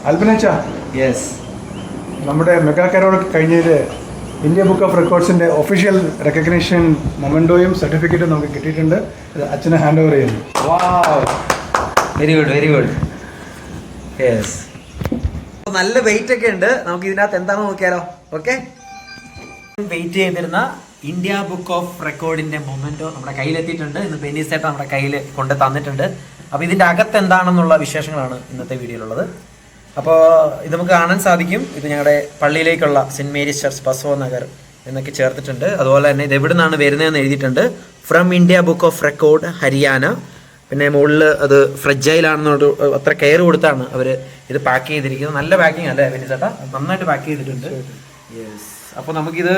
അൽബിനച്ച, yes, നമ്മുടെ mega Carol കഴിഞ്ഞതിൽ India book of റെക്കോർഡ്സിൻ്റെ official recognition മൊമെൻറ്റോയും സർട്ടിഫിക്കറ്റും നമുക്ക് കിട്ടിയിട്ടുണ്ട്. അച്ഛനെ ഹാൻഡ് ഓവർ ചെയ്യുന്നു. Very good, very good. Yes, നല്ല വെയിറ്റ് ഒക്കെ ഉണ്ട്. നമുക്ക് ഇതിനകത്ത് എന്താണെന്ന് നോക്കിയാലോ? ഓക്കെ, വെയിറ്റ് ചെയ്തിരുന്ന ഇന്ത്യ ബുക്ക് ഓഫ് റെക്കോർഡിന്റെ മൊമെന്റോ നമ്മുടെ കയ്യിലെത്തിയിട്ടുണ്ട്. ഇന്ന് ബെനീസേട്ടൻ നമ്മുടെ കയ്യിൽ കൊണ്ട് തന്നിട്ടുണ്ട്. അപ്പോൾ ഇതിന്റെ അകത്ത് എന്താണെന്നുള്ള വിശേഷങ്ങളാണ് ഇന്നത്തെ വീഡിയോയിലുള്ളത്. അപ്പോൾ ഇത് നമുക്ക് കാണാൻ സാധിക്കും. ഇത് ഞങ്ങളുടെ പള്ളിയിലേക്കുള്ള Saint Mary's church Basava Nagar എന്നൊക്കെ ചേർത്തിട്ടുണ്ട്. അതുപോലെ തന്നെ ഇത് എവിടെ നിന്നാണ് വരുന്നതെന്ന് എഴുതിയിട്ടുണ്ട്. From India book of record Haryana. പിന്നെ മുകളിൽ അത് ഫ്രജൈലാണെന്നോട് അത്ര കെയർ കൊടുത്താണ് അവർ ഇത് പാക്ക് ചെയ്തിരിക്കുന്നത്. നല്ല പാക്കിംഗ് അല്ലേ ബെനീസേട്ടാ? നന്നായിട്ട് പാക്ക് ചെയ്തിട്ടുണ്ട്. യെസ്, അപ്പോൾ നമുക്കിത്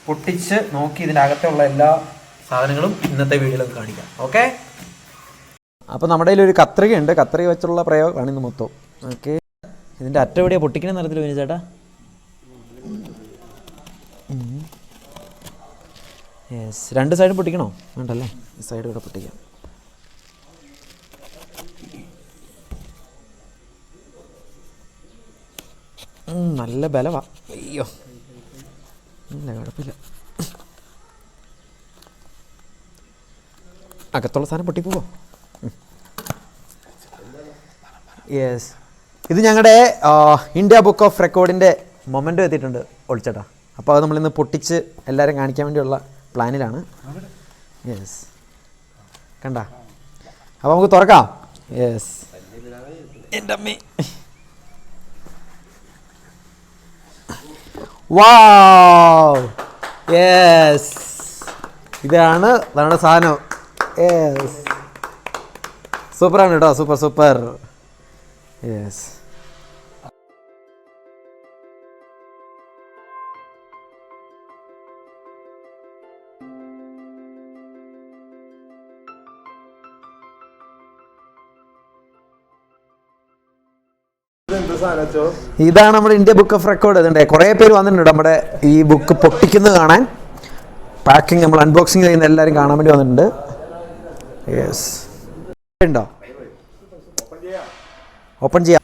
പൊട്ടിച്ച് നോക്കി ഇതിൻ്റെ അകത്തുള്ള എല്ലാ സാധനങ്ങളും ഇന്നത്തെ വീഡിയോയിൽ കാണിക്കാം. ഓക്കെ, അപ്പോൾ നമ്മുടെ കയ്യിൽ ഒരു കത്രിക ഉണ്ട്. കത്രിക വെച്ചുള്ള പ്രയോഗമാണ് ഇന്ന് മൊത്തം. ഓക്കെ, ഇതിൻ്റെ അറ്റം എവിടെയാണ് പൊട്ടിക്കണ നിറത്തിൽ വേണി ചേട്ടാ? യെസ്, രണ്ട് സൈഡും പൊട്ടിക്കണോ? വേണ്ടല്ലേ, ഈ സൈഡ് ഇവിടെ പൊട്ടിക്കാം. നല്ല ബലവാ. അയ്യോ, ഇല്ല, കുഴപ്പമില്ല. അകത്തുള്ള സാധനം പൊട്ടിപ്പോവോ? യെസ്, ഇത് ഞങ്ങളുടെ ഇന്ത്യ ബുക്ക് ഓഫ് റെക്കോർഡിൻ്റെ മൊമെൻറ്റോ എത്തിയിട്ടുണ്ട് ഒളിച്ചേട്ടാ. അപ്പോൾ അത് നമ്മളിന്ന് പൊട്ടിച്ച് എല്ലാവരും കാണിക്കാൻ വേണ്ടിയുള്ള പ്ലാനിലാണ്. യെസ്, കണ്ട. അപ്പോൾ നമുക്ക് തുറക്കാം. യെസ്, എൻ്റെ അമ്മേ, വാവ്, യെസ്, ഇതാണ് നമ്മുടെ സാധനം. യെസ്, സൂപ്പറാണ് കേട്ടോ, സൂപ്പർ സൂപ്പർ. യെസ്, ഇതാണ് നമ്മുടെ ഇന്ത്യ ബുക്ക് ഓഫ് റെക്കോർഡ്. ഇതുണ്ട്, കുറേ പേര് വന്നിട്ടുണ്ട് നമ്മുടെ ഈ ബുക്ക് പൊട്ടിക്കുന്നത് കാണാൻ. പാക്കിങ് നമ്മൾ അൺബോക്സിങ് ചെയ്യുന്ന എല്ലാവരും കാണാൻ വേണ്ടി വന്നിട്ടുണ്ട്. യെസ്, ഉണ്ടോ? ഓപ്പൺ ചെയ്യാം.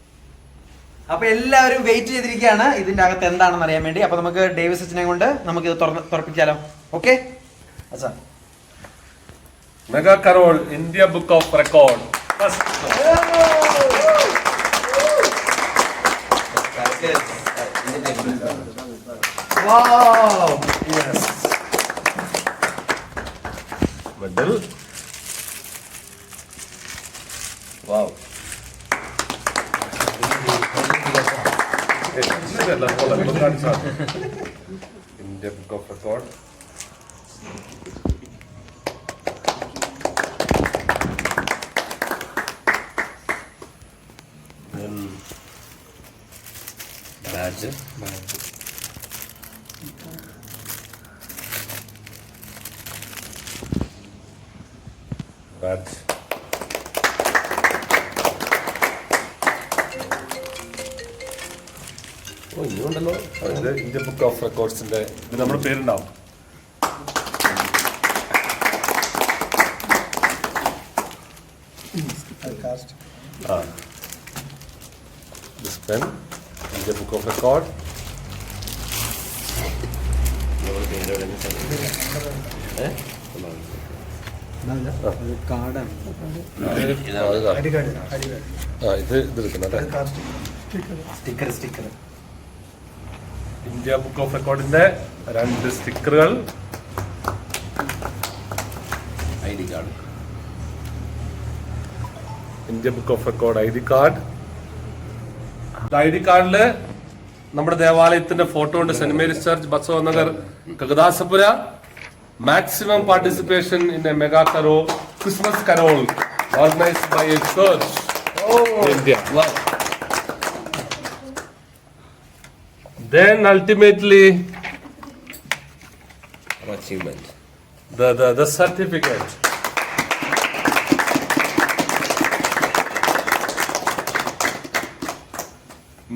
അപ്പോൾ എല്ലാവരും വെയിറ്റ് ചെയ്തിരിക്കുകയാണ് ഇതിൻ്റെ അകത്ത് എന്താണെന്ന് അറിയാൻ വേണ്ടി. അപ്പോൾ നമുക്ക് ഡേവിസ് അച്ഛനെ കൊണ്ട് നമുക്കിത് തുറപ്പിച്ചാലോ? ഓക്കെ, അച്ഛാ. Mega Carol India book of record. Wow! Yes. Medal. Wow. India Book of Record. Then badge. Badge. ഓ, ഇനിയുണ്ടല്ലോ. ഇത് ഇന്ത്യ ബുക്ക് ഓഫ് റെക്കോർഡ്സിന്റെ ഇത് നമ്മുടെ പേരുണ്ടാവും. This pen India book of record. India book of റെക്കോർഡിന്റെ 2 സ്റ്റിക്കറുകൾ, ID card, India book of record ID card. ID കാർഡില് നമ്മുടെ ദേവാലയത്തിന്റെ ഫോട്ടോ ഉണ്ട്. Saint Mary's church Basava Nagar Kagadasapura. Maximum participation in a mega carol, Christmas carol organized by a church in India. Wow. Then ultimately, achievement. The certificate.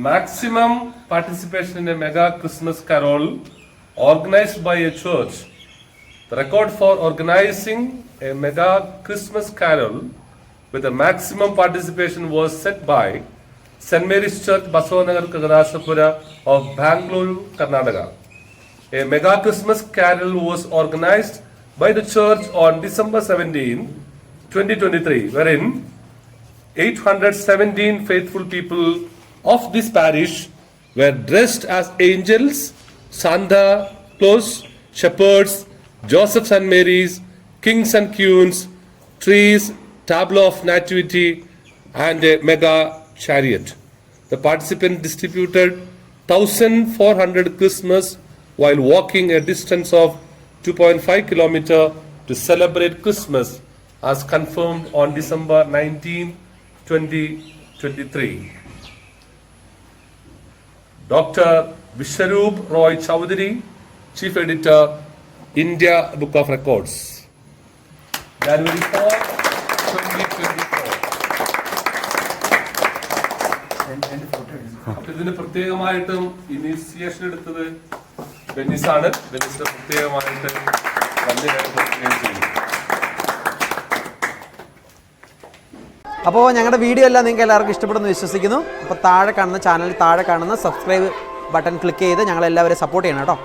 Maximum participation in a mega Christmas carol organized by a church. The record for organizing a mega Christmas carol with a maximum participation was set by St. Mary's Church, Basavanagar, Kagadasapura of Bangalore, Karnataka. A mega Christmas carol was organized by the church on December 17, 2023, wherein 817 faithful people of this parish were dressed as angels, Santa Claus, shepherds, Josephs and Marys, kings and queens, trees, tableau of nativity, and a mega chariot. The participants distributed 1,400 Christmas while walking a distance of 2.5 kilometers to celebrate Christmas as confirmed on December 19, 2023. Dr. Vishwaroop Roy Chowdhury, Chief Editor, India Book of Records. January 4, 2024. അപ്പൊ ഇതിന് പ്രത്യേകമായിട്ടും initiation എടുത്തത് ബെന്നിസാണ്. ബെന്നിസിന്റെ പ്രത്യേകമായിട്ട് നന്ദി രേഖപ്പെടുത്തുകയും ചെയ്യും. അപ്പോൾ ഞങ്ങളുടെ video എല്ലാം നിങ്ങൾക്ക് എല്ലാവർക്കും ഇഷ്ടപ്പെടുന്നു വിശ്വസിക്കുന്നു. അപ്പോൾ താഴെ കാണുന്ന ചാനൽ താഴെ കാണുന്ന സബ്സ്ക്രൈബ് ബട്ടൺ ക്ലിക്ക് ചെയ്ത് ഞങ്ങളെല്ലാവരും സപ്പോർട്ട് ചെയ്യണം കേട്ടോ.